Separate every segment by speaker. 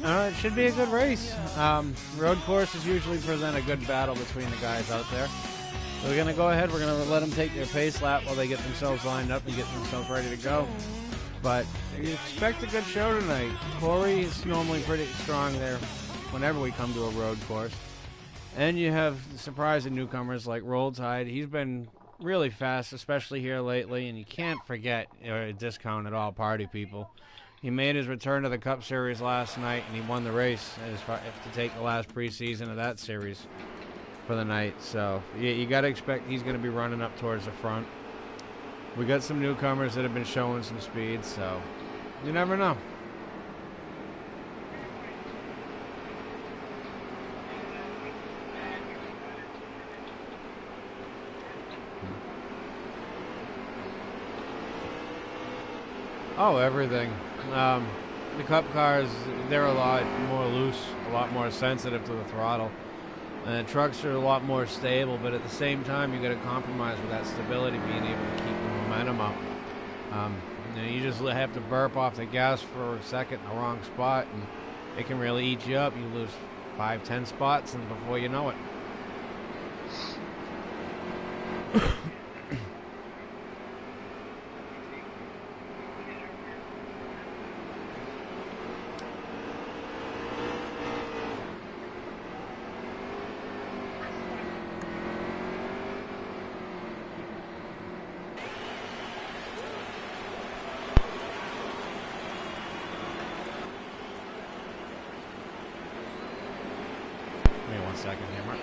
Speaker 1: It should be a good race. Road courses usually present a good battle between the guys out there. So we're going to go ahead. We're going to let them take their pace lap while they get themselves lined up and get themselves ready to go. But you expect a good show tonight. Corey is normally pretty strong there whenever we come to a road course. And you have surprising newcomers like Roll Tide. He's been really fast, especially here lately. And you can't forget Discount at All Party People. He made his return to the Cup Series last night, and he won the race to take the last preseason of that series for the night. So you got to expect he's going to be running up towards the front. We got some newcomers that have been showing some speed, so you never know. Oh, everything. The Cup cars, they're a lot more loose, a lot more sensitive to the throttle. And the trucks are a lot more stable, but at the same time, you got to compromise with that stability, being able to keep the momentum up. You just have to burp off the gas for a second in the wrong spot, and it can really eat you up. You lose 5-10 spots, and before you know it. Second here, Mark.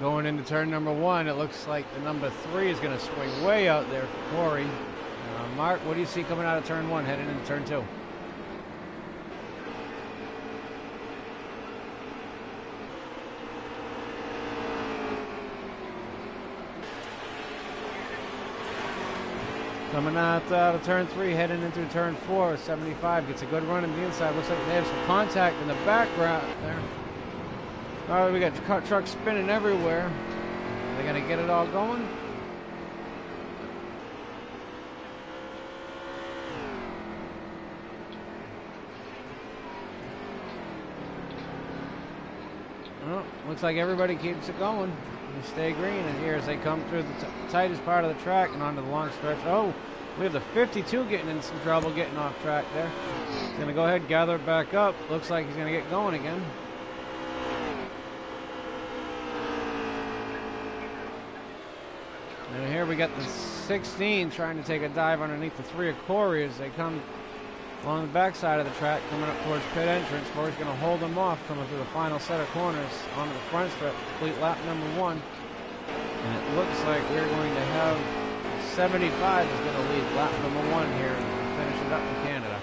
Speaker 1: Going into turn number 1, it looks like the number 3 is going to swing way out there for Corey. Mark, what do you see coming out of turn 1 heading into turn 2? Coming out of turn 3, heading into turn 4, 75. Gets a good run in the inside. Looks like they have some contact in the background there. All right, we got trucks spinning everywhere. They got to get it all going. Well, looks like everybody keeps it going. They stay green, and here as they come through the tightest part of the track and onto the long stretch. Oh, we have the 52 getting in some trouble, getting off track there. He's going to go ahead and gather it back up. Looks like he's going to get going again. And here we got the 16 trying to take a dive underneath the 3 of Corey as they come along the backside of the track, coming up towards pit entrance. Corey's going to hold them off, coming through the final set of corners onto the front stretch, complete lap number 1. And it looks like we're going to have 75 is going to lead lap number 1 here and finish it up in Canada.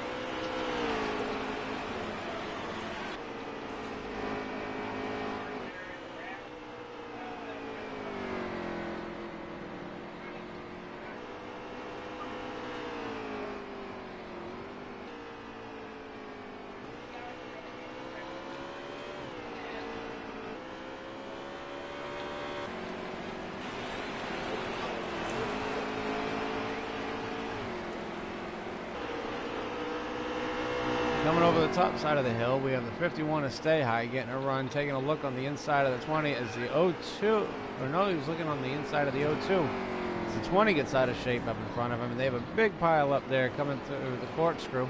Speaker 1: Coming over the top side of the hill, we have the 51 to Stay High getting a run, taking a look on the inside of the 20 as the 02, or no, he was looking on the inside of the 02. As the 20 gets out of shape up in front of him, and they have a big pile up there coming through the corkscrew.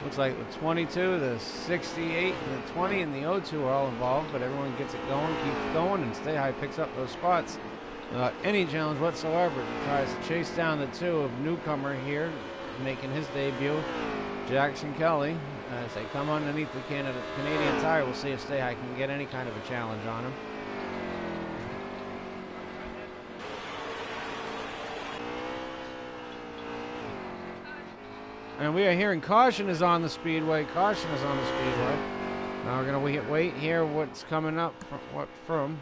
Speaker 1: Looks like the 22, the 68, and the 20 and the 02 are all involved, but everyone gets it going, keeps going, and Stay High picks up those spots without any challenge whatsoever. He tries to chase down the 2 of newcomer here, making his debut, Jackson Kelly. As they come underneath the Canadian Tire, we'll see if Stay High can get any kind of a challenge on him. And we are hearing caution is on the speedway. Caution is on the speedway. Now we're going to wait here what's coming up from.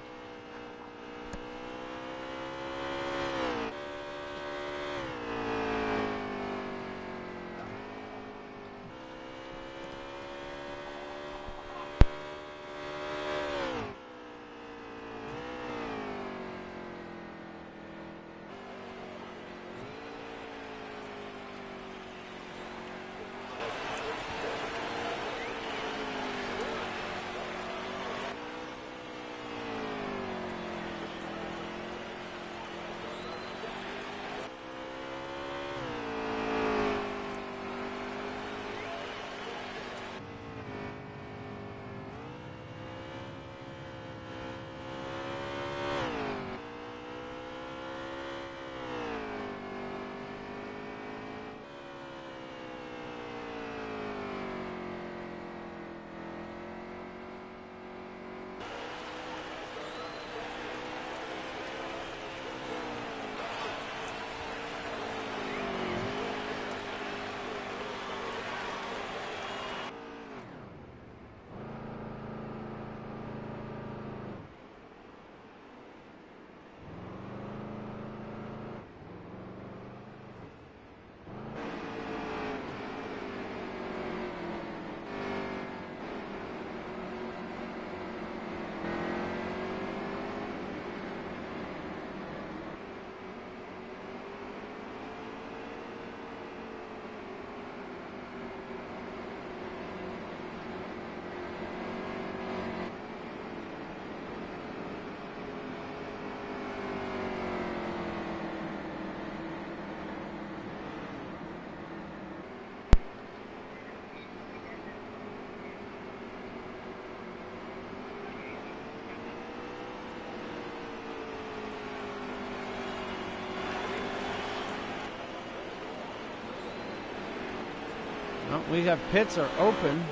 Speaker 1: We have pits are open.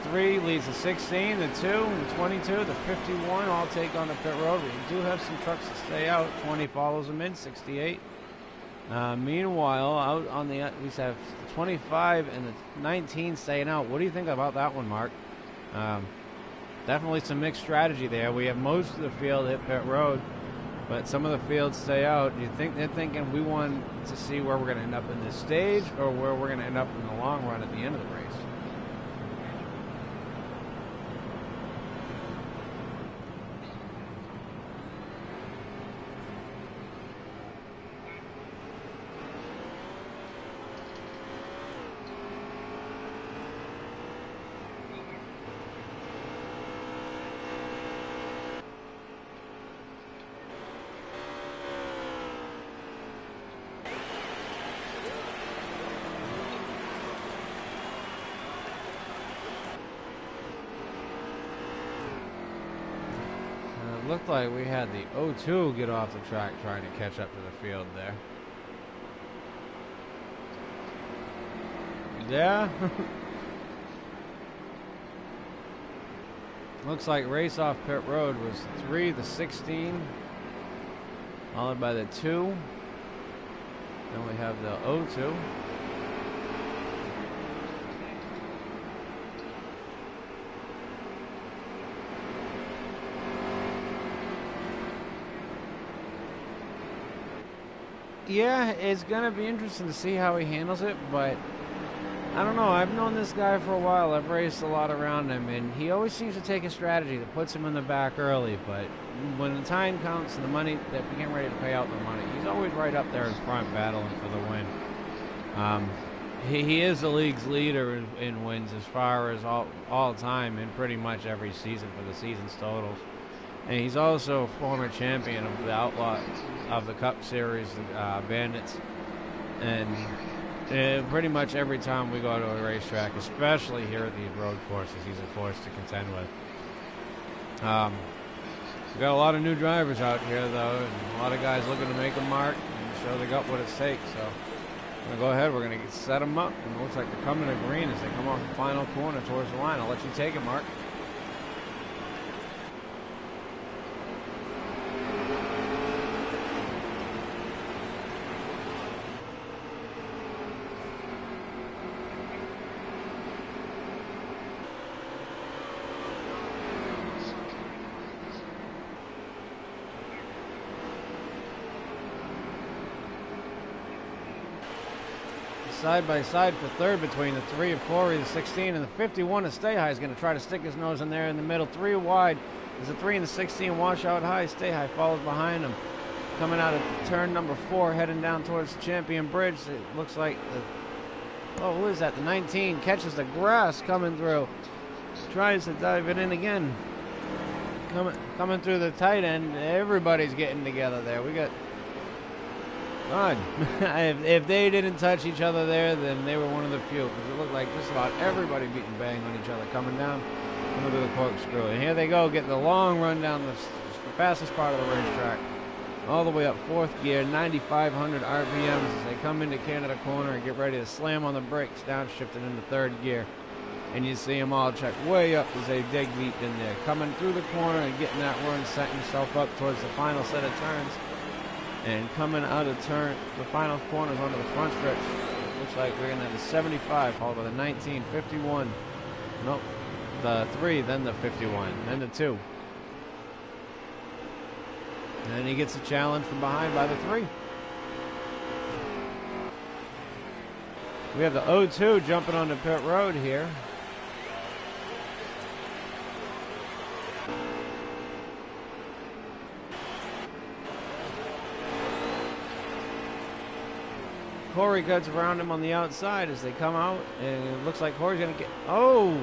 Speaker 1: The 3 leads the 16, the 2, the 22, the 51 all take on the pit road. We do have some trucks that stay out. 20 follows them in, 68. Meanwhile, out on the we have the 25 and the 19 staying out. What do you think about that one, Mark? Definitely some mixed strategy there. We have most of the field hit pit road, but some of the fields stay out. Do you think they're thinking we want to see where we're going to end up in this stage or where we're going to end up in the long run at the end of the race? Looked like we had the 02 get off the track trying to catch up to the field there. Yeah. Looks like race off pit road was 3, the 16, followed by the 2. Then we have the 02. Yeah, it's going to be interesting to see how he handles it, but I don't know. I've known this guy for a while. I've raced a lot around him, and he always seems to take a strategy that puts him in the back early, but when the time counts and the money, that we get ready to pay out the money, he's always right up there in front battling for the win. He is the league's leader in wins as far as all time in pretty much every season for the season's totals. And he's also a former champion of the Outlaw of the Cup Series, Bandits. And pretty much every time we go to a racetrack, especially here at these road courses, he's a force to contend with. We've got a lot of new drivers out here, though, and a lot of guys looking to make a mark and show they got what it takes. So we're going to go ahead. We're going to set them up. And it looks like they're coming to green as they come off the final corner towards the line. I'll let you take it, Mark. Side by side for third between the 3 of Corey, the 16, and the 51 of Stay High is going to try to stick his nose in there in the middle. 3 wide is the 3 and the 16 wash out high. Stay High follows behind him. Coming out of turn number 4, heading down towards the Champion Bridge. It looks like what is that? The 19 catches the grass coming through. Tries to dive it in again. Coming through the tight end. Everybody's getting together there. We got God. If they didn't touch each other there, then they were one of the few, because it looked like just about everybody beating bang on each other coming down into the corkscrew. And here they go, getting the long run down the fastest part of the racetrack, all the way up 4th gear, 9,500 RPMs as they come into Canada Corner and get ready to slam on the brakes, downshifting into 3rd gear. And you see them all check way up as they dig deep in there, coming through the corner and getting that run, setting himself up towards the final set of turns. And coming out of turn, the final corners onto the front stretch, it looks like we're going to have the 75, followed by the 19, 51. Nope, the 3, then the 51, then the 2. And then he gets a challenge from behind by the 3. We have the 02 jumping onto pit road here. Corey cuts around him on the outside as they come out, and it looks like Corey's going to get... Oh!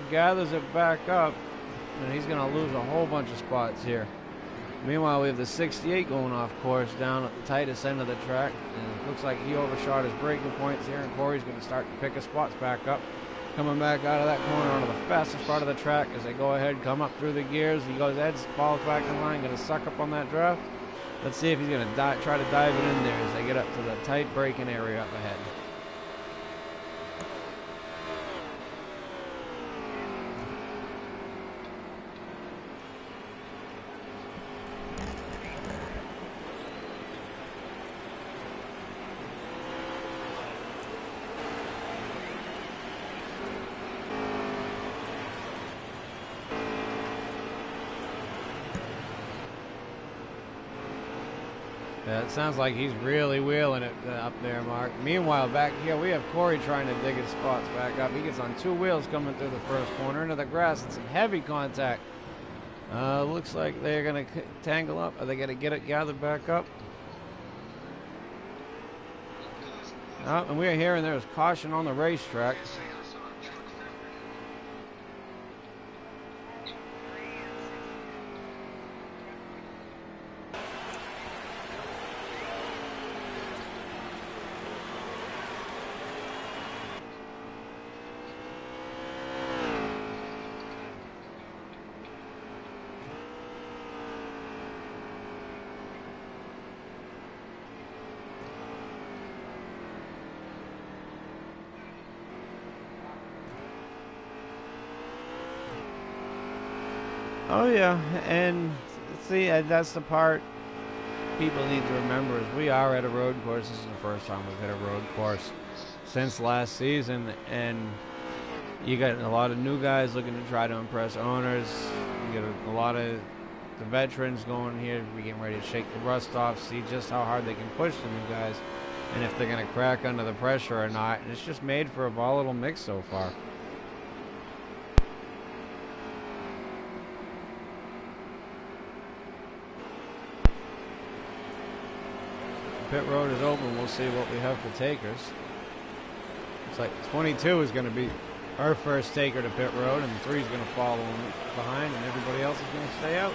Speaker 1: Gathers it back up, and he's going to lose a whole bunch of spots here. Meanwhile, we have the 68 going off course down at the tightest end of the track, and it looks like he overshot his braking points here, and Corey's going to start to pick his spots back up. coming back out of that corner onto the fastest part of the track as they go ahead, come up through the gears. He goes ahead, falls back in line, going to suck up on that draft. Let's see if he's going to try to dive it in there as they get up to the tight braking area up ahead. Yeah, it sounds like he's really wheeling it up there, Mark. Meanwhile, back here, we have Corey trying to dig his spots back up. He gets on two wheels coming through the first corner into the grass and some heavy contact. Looks like they're going to tangle up. Are they going to get it gathered back up? And we're hearing there's caution on the racetrack. Oh yeah, and see, that's the part people need to remember is we are at a road course. This is the first time we've hit a road course since last season, and you got a lot of new guys looking to try to impress owners. You get a lot of the veterans going here, we getting ready to shake the rust off, see just how hard they can push the new guys, and if they're going to crack under the pressure or not. And it's just made for a volatile mix so far. Pit road is open. We'll see what we have for takers. Looks like 22 is going to be our first taker to pit road, and 3 is going to follow behind, and everybody else is going to stay out.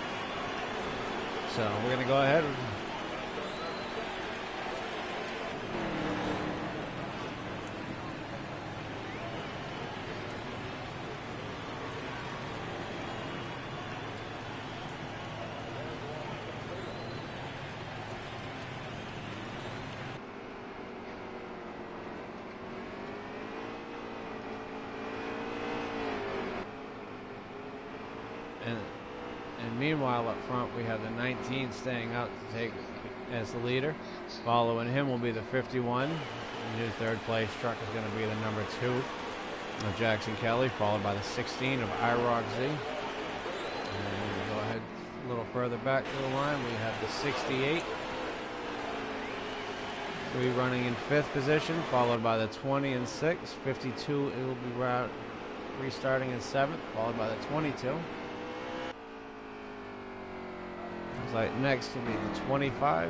Speaker 1: So we're going to go ahead. And meanwhile, up front, we have the 19 staying out to take as the leader. Following him will be the 51. And his third place truck is going to be the number 2 of Jackson Kelly, followed by the 16 of IROC Z. And we go ahead a little further back to the line. We have the 68. We running in 5th position, followed by the 20 and 6. 52, it will be restarting in 7th, followed by the 22. Like next will be the 25.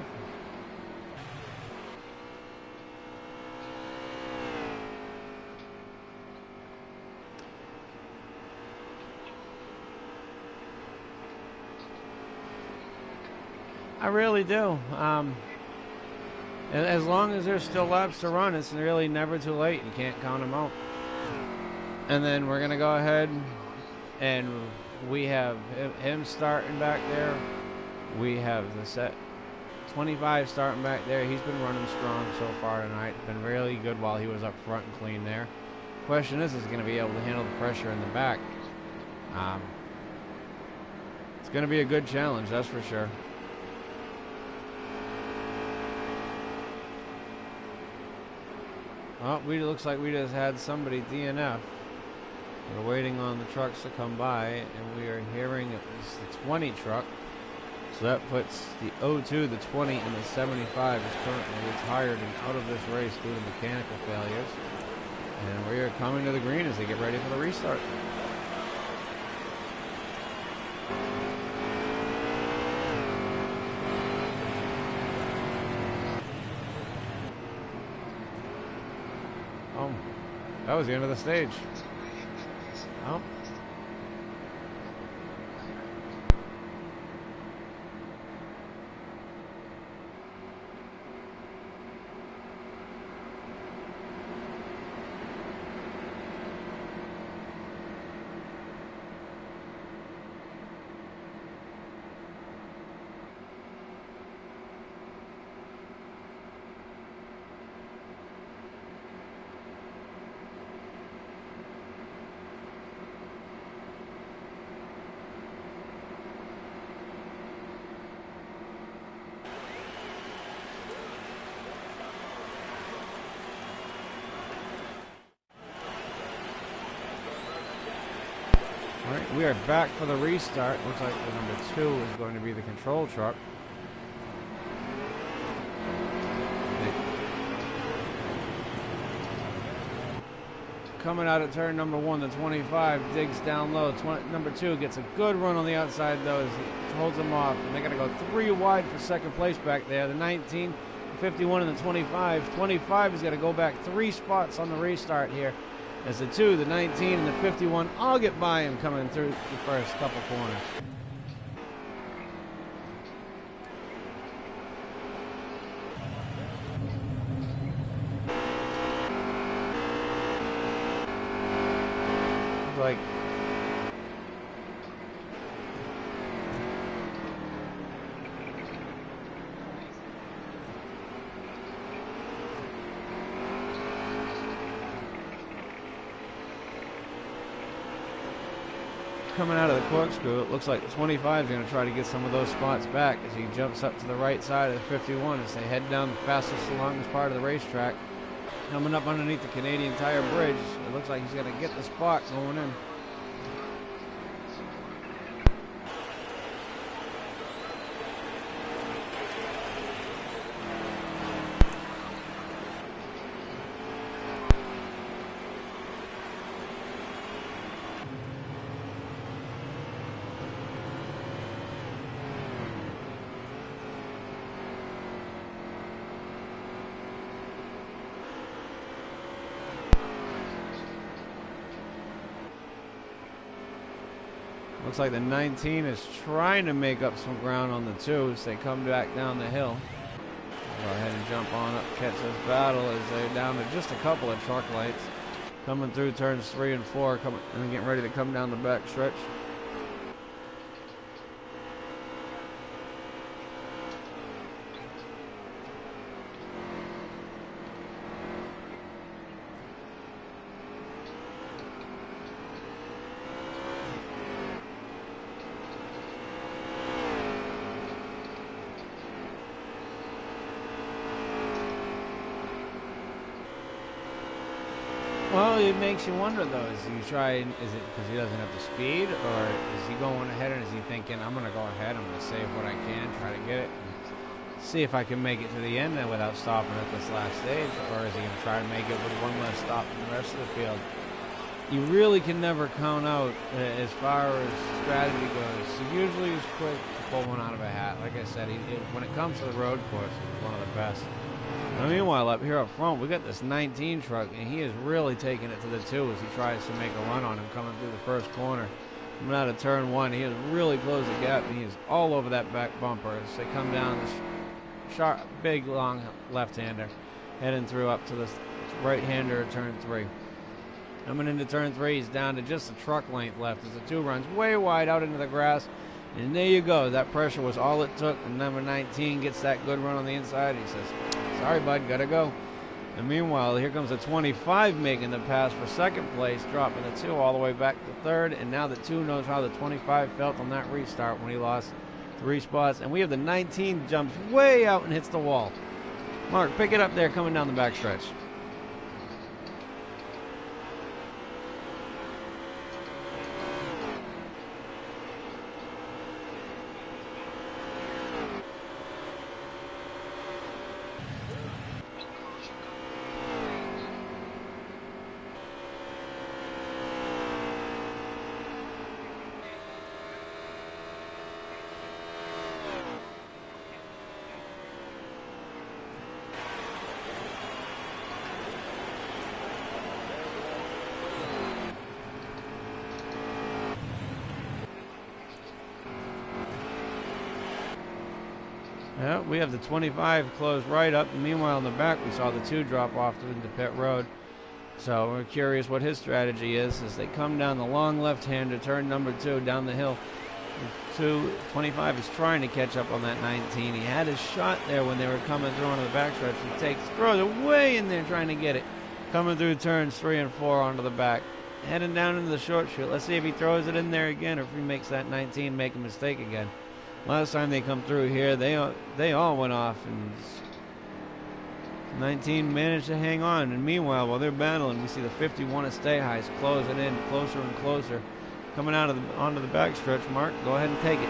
Speaker 1: I really do. As long as there's still laps to run, it's really never too late. You can't count them out. And then we're going to go ahead, and we have him starting back there. We have the set 25 starting back there. He's been running strong so far tonight. Been really good while he was up front and clean there. Question is going to be able to handle the pressure in the back. It's going to be a good challenge, that's for sure. Well, looks like we just had somebody DNF. We're waiting on the trucks to come by, and we are hearing it was the 20 truck. So that puts the 02, the 20, and the 75 is currently retired and out of this race due to mechanical failures. And we are coming to the green as they get ready for the restart. Oh, that was the end of the stage. Oh. We are back for the restart. Looks like the number 2 is going to be the control truck. Coming out of turn number 1, the 25 digs down low. Number 2 gets a good run on the outside though as he holds them off. And they're going to go 3 wide for second place back there. The 19, the 51, and the 25. 25 is going to go back 3 spots on the restart here. As the 2, the 19, and the 51 all get by him coming through the first couple corners. Like coming out of the corkscrew, it looks like the 25 is going to try to get some of those spots back as he jumps up to the right side of the 51 as they head down the fastest and longest part of the racetrack. Coming up underneath the Canadian Tire Bridge, it looks like he's going to get the spot going in. Looks like the 19 is trying to make up some ground on the 2 as they come back down the hill. Go ahead and jump on up, catch this battle as they're down to just a couple of truck lights. Coming through turns 3 and 4, and getting ready to come down the back stretch. Well, it makes you wonder though, is it because he doesn't have the speed, or is he going ahead and is he thinking, I'm going to go ahead, I'm going to save what I can, try to get it, and see if I can make it to the end without stopping at this last stage, or is he going to try to make it with one less stop in the rest of the field? You really can never count out as far as strategy goes. He usually is quick to pull one out of a hat. Like I said, when it comes to the road course, he's one of the best. Now, meanwhile, up here up front, we got this 19 truck, and he is really taking it to the 2 as he tries to make a run on him coming through the first corner. Coming out of turn 1, he has really closed the gap, and he is all over that back bumper as they come down this sharp, big, long left-hander, heading through up to the right-hander at turn 3. Coming into turn 3, he's down to just a truck length left as the 2 runs way wide out into the grass. And there you go. That pressure was all it took. And number 19 gets that good run on the inside. He says, sorry, bud, gotta go. And meanwhile, here comes the 25 making the pass for second place, dropping the 2 all the way back to third. And now the 2 knows how the 25 felt on that restart when he lost 3 spots. And we have the 19 jumps way out and hits the wall. Mark, pick it up there coming down the backstretch. Yeah, we have the 25 closed right up. And meanwhile, in the back, we saw the 2 drop off into pit road. So we're curious what his strategy is as they come down the long left-hander, turn number 2 down the hill. 25 is trying to catch up on that 19. He had his shot there when they were coming through onto the backstretch. He throws it way in there trying to get it. Coming through turns 3 and 4 onto the back. Heading down into the short chute. Let's see if he throws it in there again or if he makes that 19 make a mistake again. Last time they come through here, they all went off, and 19 managed to hang on. And meanwhile, while they're battling, we see the 51 at Stay Highs closing in closer and closer coming out of onto the backstretch. Mark, go ahead and take it.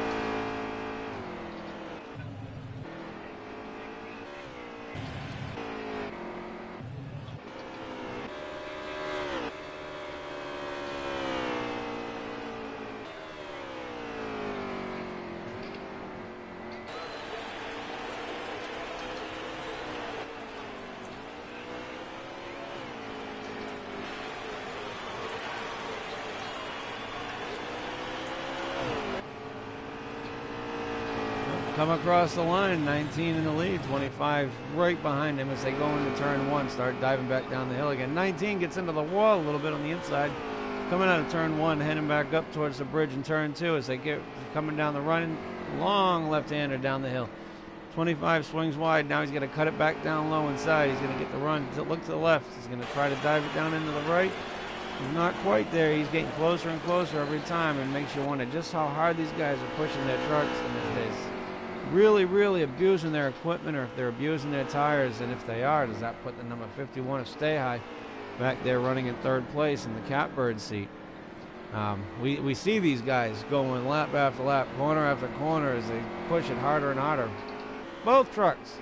Speaker 1: Come across the line, 19 in the lead, 25 right behind him as they go into turn 1, start diving back down the hill again. 19 gets into the wall a little bit on the inside, coming out of turn 1, heading back up towards the bridge in turn 2 as they get coming down the run, long left-hander down the hill. 25 swings wide, now he's going to cut it back down low inside. He's going to get the run, look to the left, he's going to try to dive it down into the right. He's not quite there, he's getting closer and closer every time, and makes you wonder just how hard these guys are pushing their trucks in this days. Really abusing their equipment, or if they're abusing their tires, and if they are, does that put the number 51 of Stay High back there running in 3rd place in the catbird seat? We see these guys going lap after lap, corner after corner as they push it harder and harder. Both trucks.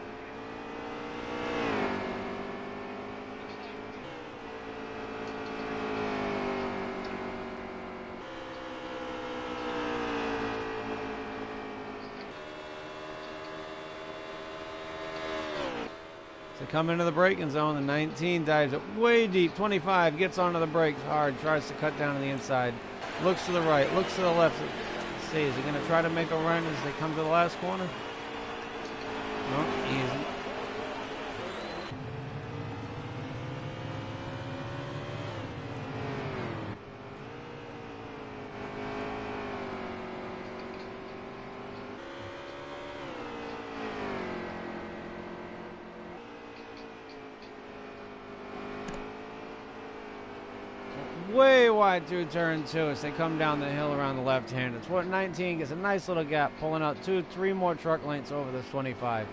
Speaker 1: To come into the braking zone, the 19 dives it way deep. 25 gets onto the brakes hard, tries to cut down to the inside. Looks to the right, looks to the left. Let's see, is he going to try to make a run as they come to the last corner? No, he isn't. Way wide through turn 2 as they come down the hill around the left hand. It's what 19 gets a nice little gap, pulling out 2-3 more truck lengths over this 25.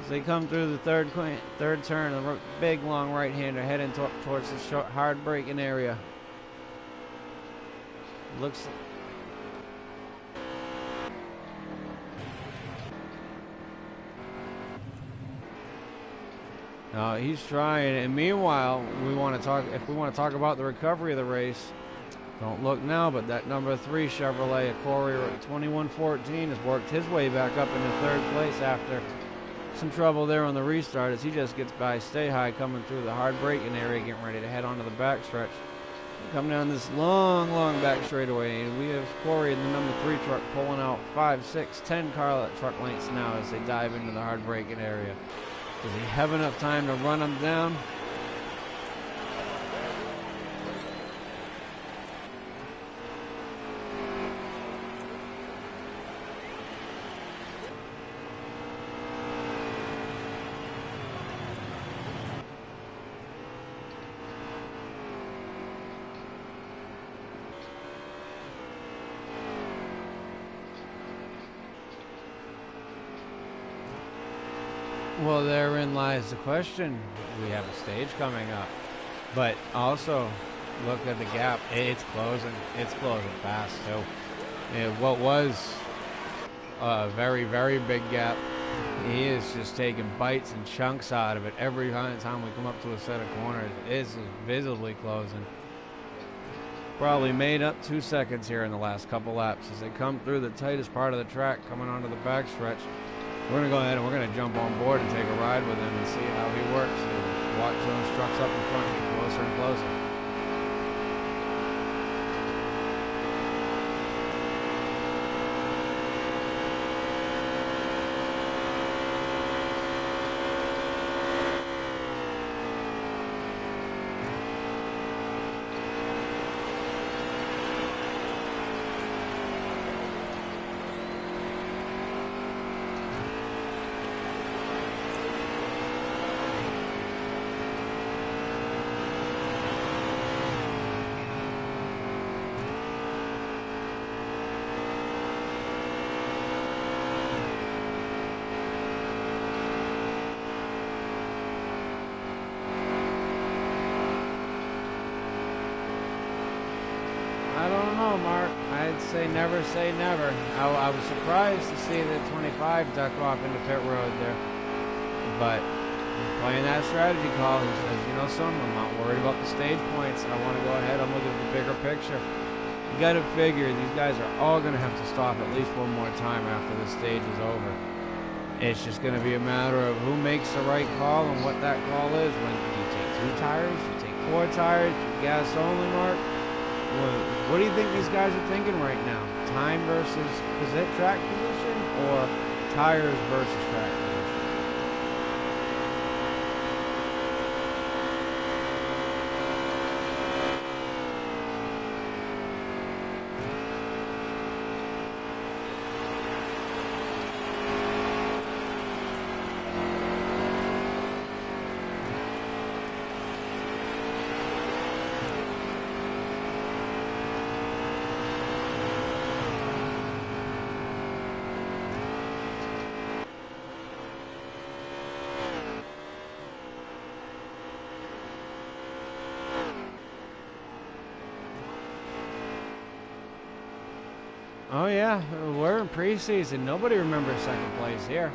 Speaker 1: As they come through the third turn, the big long right hander heading towards the short, hard braking area. Looks. He's trying, and meanwhile, if we want to talk about the recovery of the race, don't look now, but that number 3 Chevrolet, Corey 2114, has worked his way back up into 3rd place after some trouble there on the restart as he just gets by Stay High coming through the hard braking area, getting ready to head onto the backstretch. Come down this long back straightaway, and we have Corey in the number 3 truck pulling out 5, 6, 10 car truck lengths now as they dive into the hard braking area. Does he have enough time to run them down? Well, therein lies the question. We have a stage coming up, but also look at the gap. It's closing. It's closing fast. So what was a very big gap, he is just taking bites and chunks out of it every time we come up to a set of corners. It's visibly closing. Probably made up 2 seconds here in the last couple laps as they come through the tightest part of the track, coming onto the backstretch. We're going to go ahead and we're going to jump on board and take a ride with him and see how he works and watch those trucks up in front get closer and closer. don't know, Mark. I'd say never say never. I was surprised to see the 25 duck off into pit road there. But he's playing that strategy call. He says, you know something, I'm not worried about the stage points. I want to go ahead. I'm looking at the bigger picture. You got to figure these guys are all going to have to stop at least one more time after the stage is over. It's just going to be a matter of who makes the right call and what that call is. When you take 2 tires, you take 4 tires, you gas only, Mark. What do you think these guys are thinking right now? Time versus track position, or tires versus track position? Oh yeah, we're in preseason. Nobody remembers second place here.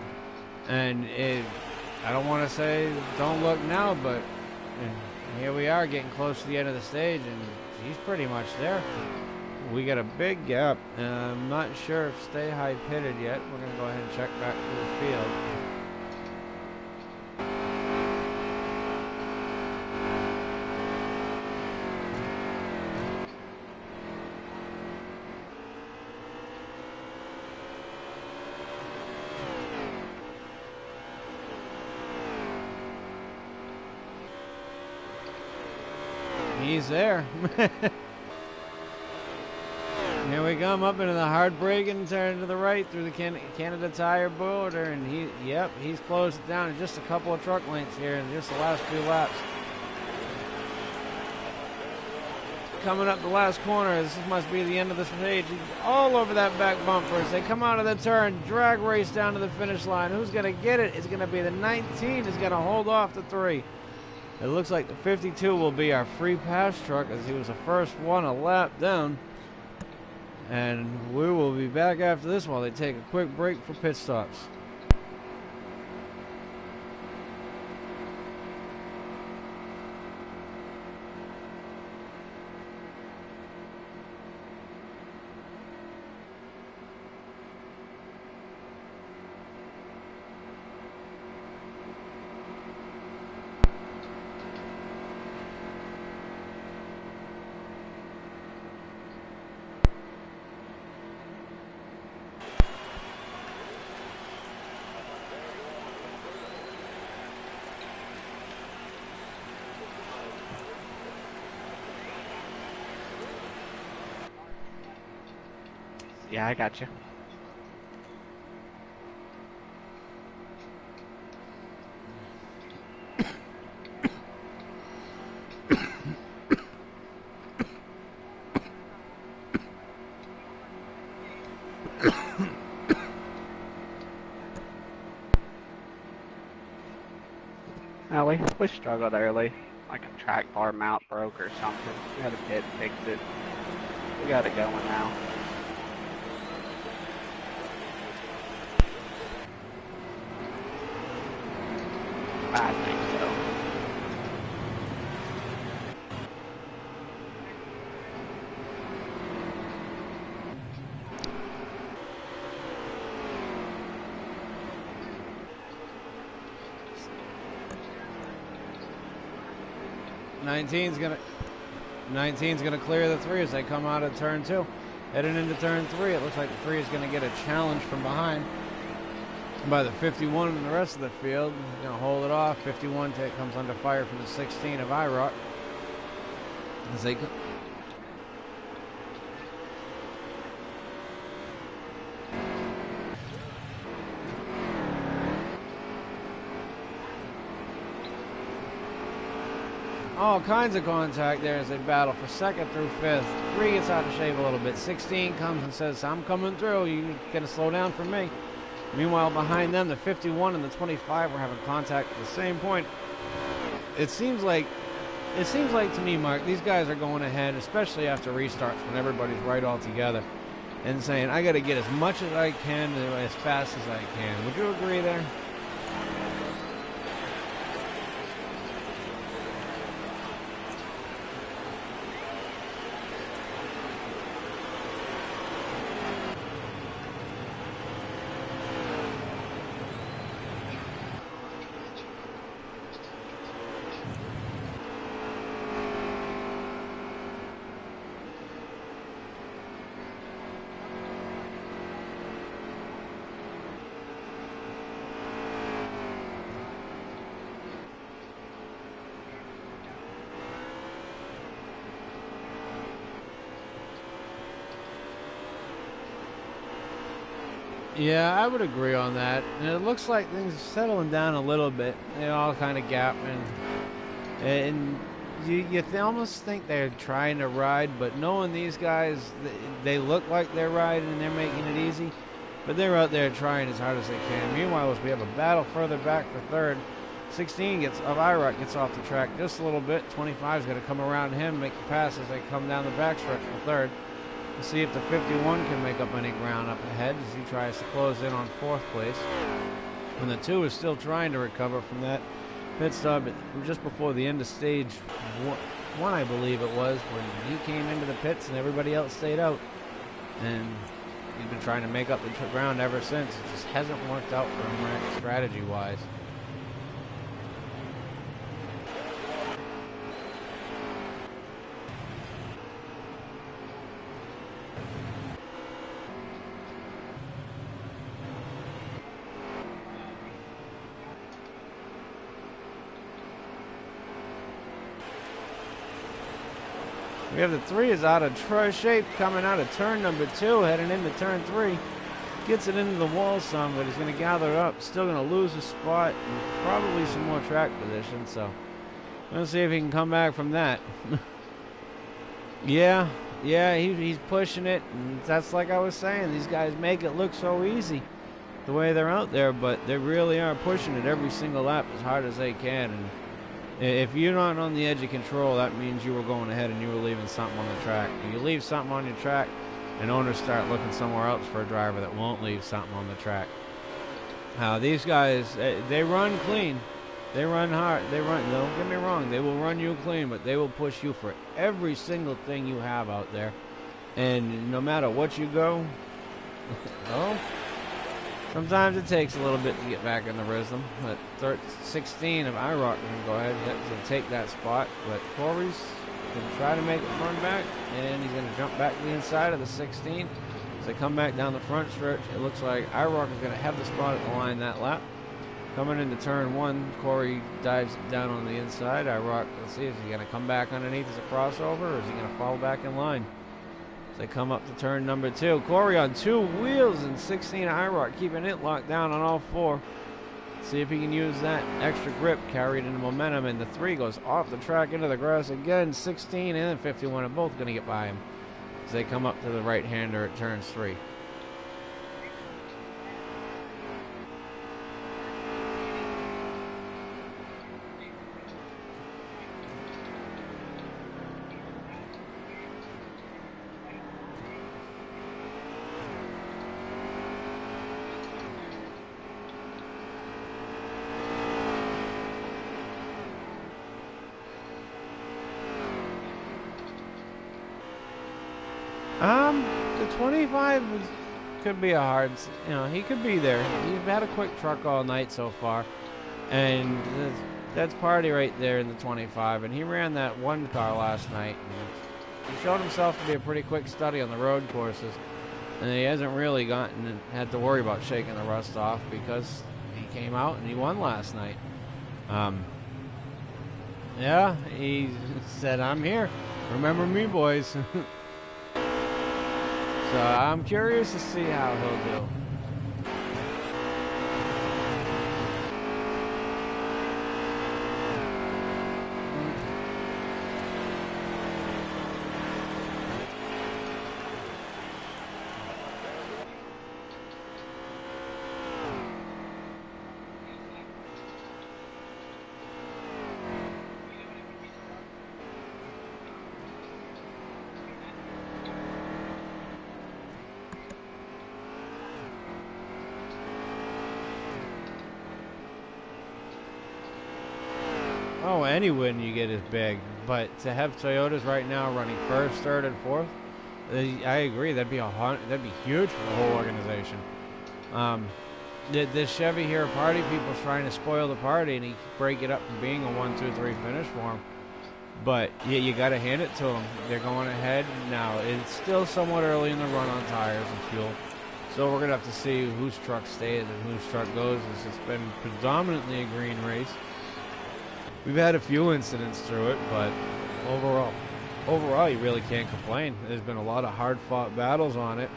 Speaker 1: And I don't want to say don't look now, but here we are getting close to the end of the stage, and he's pretty much there. We got a big gap. I'm not sure if Stay High pitted yet. We're going to go ahead and check back through the field. He's there. Here we come up into the hard braking turn to the right through the Canada Tire border, and he's closed it down in just a couple of truck lengths here in just the last few laps. Coming up the last corner, this must be the end of the stage. He's all over that back bumper as they come out of the turn, drag race down to the finish line. Who's going to get it? It's going to be the 19 is going to hold off the 3. It looks like the 52 will be our free pass truck, as he was the first one a lap down. And we will be back after this while they take a quick break for pit stops.
Speaker 2: Yeah, I got you. We struggled early. Like a track bar mount broke or something. We had to pit and fix it. We got it going now. I think so.
Speaker 1: Nineteen's gonna clear the 3 as they come out of turn 2. Heading into turn 3, it looks like the 3 is gonna get a challenge from behind by the 51 and the rest of the field. He's gonna hold it off. 51 comes under fire from the 16 of IROC as they all kinds of contact there as they battle for 2nd through 5th. 3 gets out of shape a little bit. 16 comes and says, I'm coming through. You gotta slow down for me. Meanwhile, behind them, the 51 and the 25 were having contact at the same point. It seems like it seems like to me, Mark, these guys are going ahead, especially after restarts when everybody's right all together, and saying, I got to get as much as I can as fast as I can. Would you agree there? Yeah, I would agree on that. And it looks like things are settling down a little bit. They all kind of gapping. And you almost think they're trying to ride, but knowing these guys, they look like they're riding and they're making it easy. But they're out there trying as hard as they can. Meanwhile, as we have a battle further back for third, 16 of IROC gets off the track just a little bit. 25 is going to come around him, make the pass as they come down the backstretch for third. We'll see if the 51 can make up any ground up ahead as he tries to close in on fourth place. And the 2 is still trying to recover from that pit stop just before the end of stage 1, I believe it was, when he came into the pits and everybody else stayed out. And he's been trying to make up the ground ever since. It just hasn't worked out for him strategy-wise. We have the 3 is out of shape coming out of turn number 2, heading into turn 3. Gets it into the wall some, but he's going to gather it up. Still going to lose a spot and probably some more track position. So let's see if he can come back from that. Yeah, he's pushing it. And that's like I was saying. These guys make it look so easy the way they're out there, but they really are pushing it every single lap as hard as they can. And if you're not on the edge of control, that means you were going ahead and you were leaving something on the track. If you leave something on your track, and owners start looking somewhere else for a driver that won't leave something on the track. These guys, they run clean. They run hard. Don't get me wrong, they will run you clean, but they will push you for every single thing you have out there. And no matter what you go, well, sometimes it takes a little bit to get back in the rhythm, but 16 of IROC can go ahead and take that spot, but Corey's going to try to make it run back, and he's going to jump back to the inside of the 16. As they come back down the front stretch, it looks like IROC is going to have the spot at the line that lap. Coming into turn 1, Corey dives down on the inside. IROC, let's see, is he going to come back underneath as a crossover, or is he going to fall back in line? They come up to turn number 2. Corey on 2 wheels, and 16 IROC keeping it locked down on all 4. See if he can use that extra grip carried into momentum, and the 3 goes off the track into the grass again. 16 and 51 are both going to get by him as they come up to the right-hander at turns 3. The 25 could be a hard, he could be there. He's had a quick truck all night so far, and that's Party right there in the 25, and he ran that 1 car last night. And he showed himself to be a pretty quick study on the road courses, and he hasn't really had to worry about shaking the rust off because he came out and he won last night. Yeah, he said, "I'm here. Remember me, boys." So I'm curious to see how he'll do. oh, any win you get is big. But to have Toyotas right now running first, third, and fourth, I agree. That'd be huge for the whole organization. This Chevy here, party people's trying to spoil the party, and he break it up from being a 1-2-3 finish for him. But yeah, you got to hand it to them. They're going ahead now. It's still somewhat early in the run on tires and fuel, so we're gonna have to see whose truck stays and whose truck goes. It's been predominantly a green race. We've had a few incidents through it, but overall, you really can't complain. There's been a lot of hard-fought battles on it,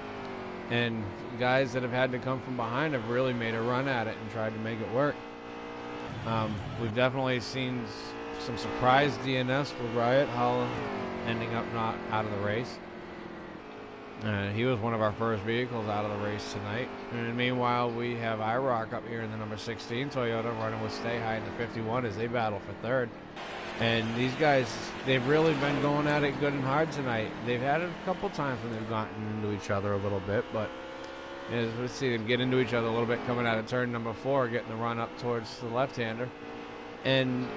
Speaker 1: and guys that have had to come from behind have really made a run at it and tried to make it work. We've definitely seen some surprise DNS with Riot Holland ending up not out of the race. He was one of our first vehicles out of the race tonight. And meanwhile, we have IROC up here in the number 16 Toyota running with Stay High in the 51 as they battle for third. And these guys, they've really been going at it good and hard tonight. They've had it a couple times when they've gotten into each other a little bit, but as we see them get into each other a little bit coming out of turn number 4, getting the run up towards the left-hander. And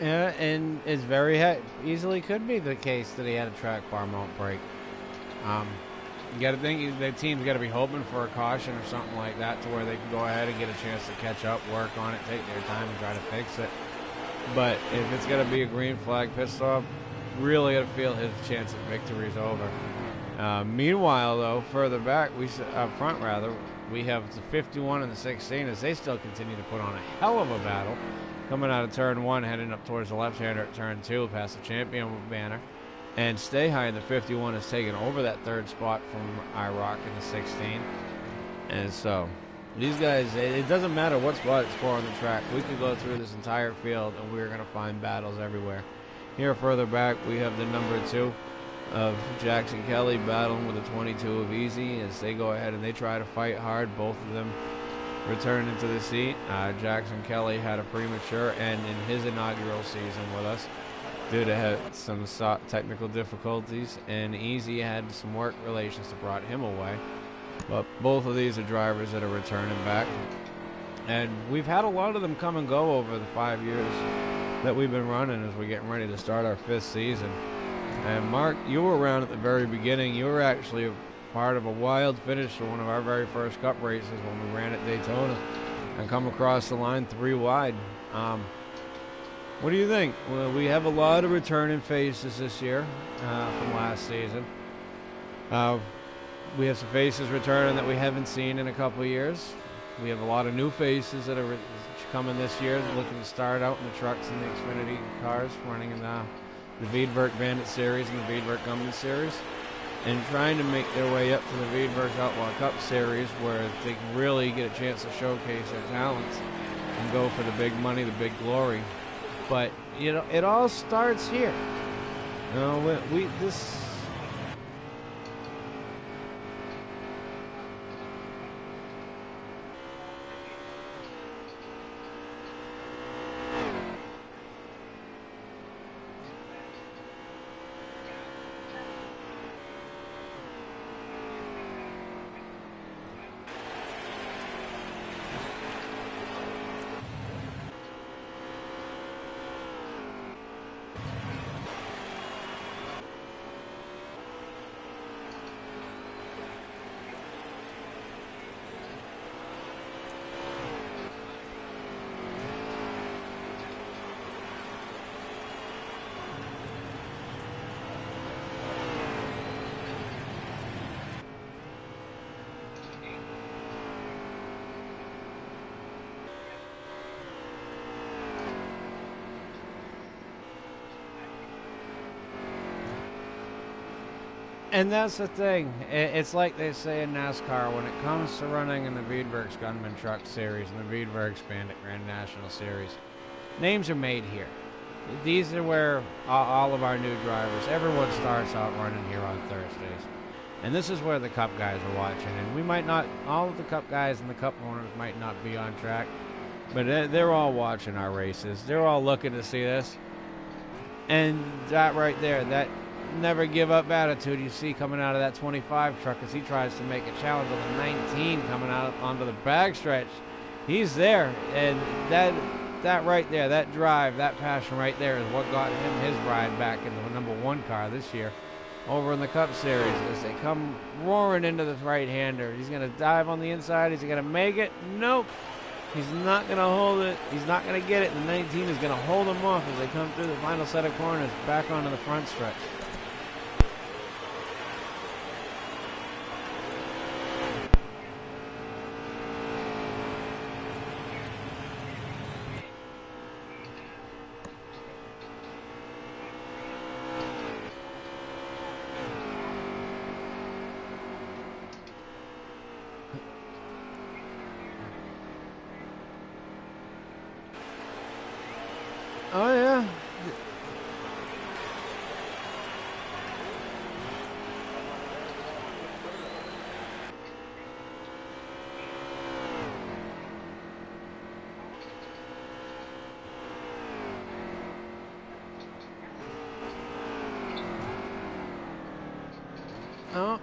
Speaker 1: yeah, and it's very easily could be the case that he had a track bar mount break. You got to think the team's got to be hoping for a caution or something like that to where they can go ahead and get a chance to catch up, work on it, take their time, and try to fix it. But if it's going to be a green flag pit stop, really got to feel his chance of victory is over. Meanwhile, though, further back, up front rather, we have the 51 and the 16 as they still continue to put on a hell of a battle. Coming out of turn 1, heading up towards the left-hander at turn 2, past the champion banner. And Stay High in the 51 has taken over that third spot from IROC in the 16. And so, these guys, it doesn't matter what spot it's for on the track. We could go through this entire field, and we're going to find battles everywhere. Here further back, we have the number 2 of Jackson Kelly battling with the 22 of Easy as they go ahead and they try to fight hard. Both of them return into the seat. Jackson Kelly had a premature end in his inaugural season with us due to some technical difficulties, and Easy had some work relations that brought him away. But both of these are drivers that are returning back, and we've had a lot of them come and go over the 5 years that we've been running as we're getting ready to start our 5th season. And Mark, you were around at the very beginning. You were actually part of a wild finish to one of our very first Cup races when we ran at Daytona and come across the line 3 wide. What do you think? Well, we have a lot of returning faces this year from last season. We have some faces returning that we haven't seen in a couple of years. We have a lot of new faces that are coming this year, looking to start out in the trucks and the Xfinity cars, running in the Veedverks Bandit Series and the Veedverks Gunman Series, and trying to make their way up to the Veedverks Outlaw Cup Series where they can really get a chance to showcase their talents and go for the big money, the big glory. But, you know, it all starts here. You know, this... And that's the thing. It's like they say in NASCAR, when it comes to running in the Veedverks Gunman Truck Series and the Veedverks Bandit Grand National Series, names are made here. these are where all of our new drivers, everyone starts out running here on Thursdays. And this is where the Cup guys are watching. And we might not, all of the Cup guys and the Cup owners might not be on track, but they're all watching our races. They're all looking to see this. And that right there, that never give up attitude you see coming out of that 25 truck as he tries to make a challenge on the 19 coming out onto the backstretch. He's there, and that right there, that drive, that passion right there is what got him his ride back into the #1 car this year over in the Cup Series as they come roaring into the right-hander. He's going to dive on the inside. Is he going to make it? Nope. He's not going to hold it. He's not going to get it. The 19 is going to hold him off as they come through the final set of corners back onto the front stretch. Oh, yeah. Oh,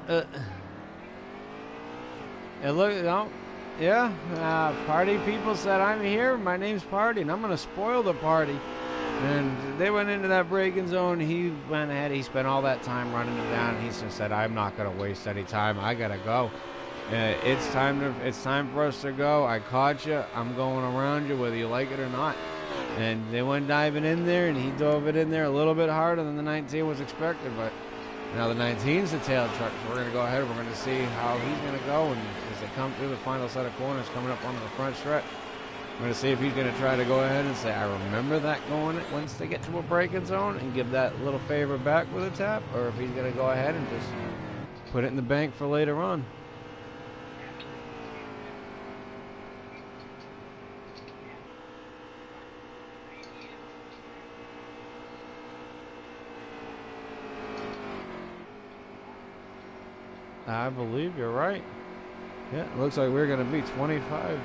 Speaker 1: yeah. Party people said, I'm here. My name's Party, and I'm going to spoil the party. And they went into that braking zone. He went ahead. He spent all that time running it down. And he just said, I'm not going to waste any time. I got to go. It's time for us to go. I caught you. I'm going around you whether you like it or not. And they went diving in there, and he dove it in there a little bit harder than the 19 was expected. But now the 19's the tail truck. So we're going to go ahead. We're going to see how he's going to go. And as they come through the final set of corners coming up onto the front stretch, we're going to see if he's going to try to go ahead and say, I remember that going once they get to a braking zone and give that little favor back with a tap, or if he's going to go ahead and just put it in the bank for later on. I believe you're right. Yeah, it looks like we're going to be 25.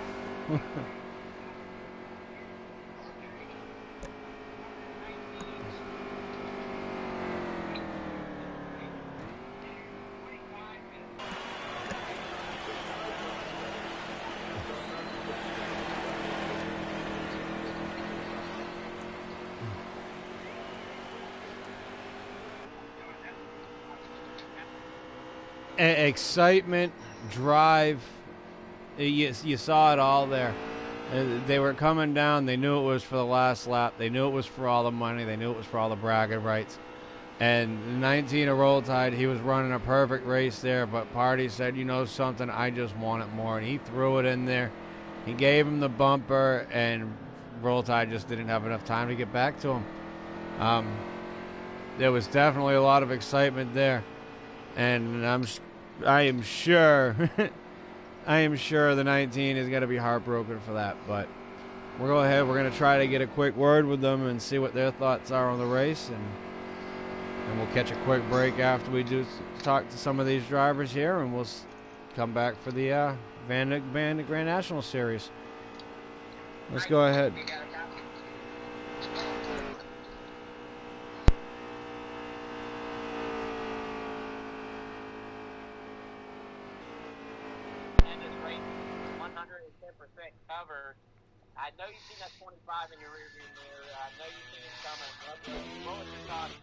Speaker 1: Excitement, drive, you saw it all there. They were coming down. They knew it was for the last lap. They knew it was for all the money. They knew it was for all the bragging rights. And the 19 of Roll Tide, he was running a perfect race there, but Party said, you know something, I just want it more. And he threw it in there. He gave him the bumper, and Roll Tide just didn't have enough time to get back to him. There was definitely a lot of excitement there. And I am sure the 19 is going to be heartbroken for that. But we'll go ahead. We're going to try to get a quick word with them and see what their thoughts are on the race. And we'll catch a quick break after we do talk to some of these drivers here. And we'll come back for the Veedverks Grand National Series. Let's go ahead.
Speaker 3: Cover. I know you've seen that 25 in your rearview mirror. I know you've seen it coming. What was your thoughts?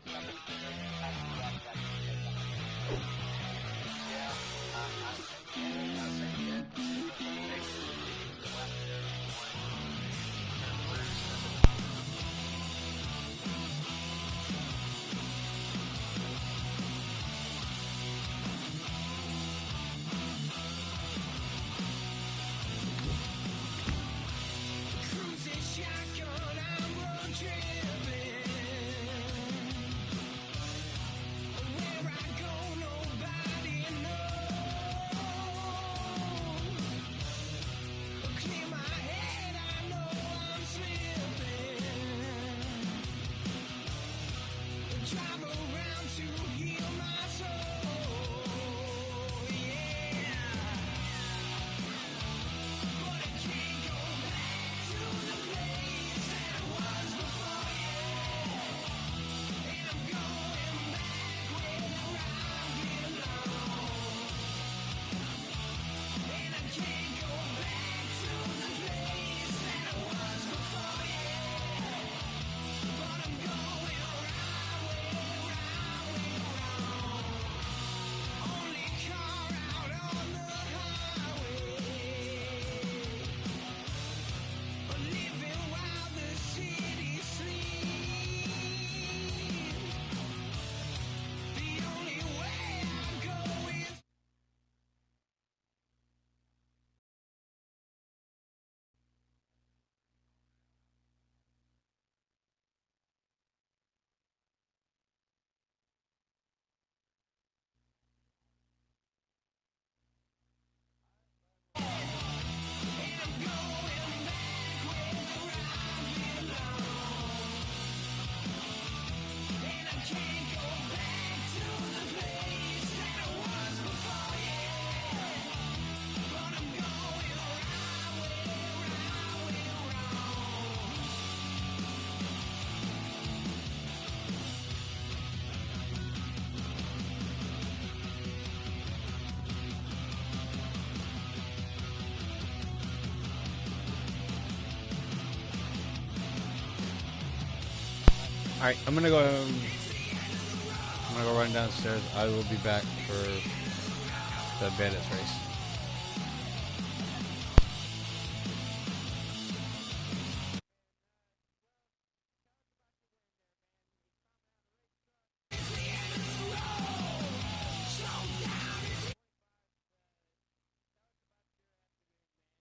Speaker 1: Alright, I'm gonna go run downstairs. I will be back for the bandits race.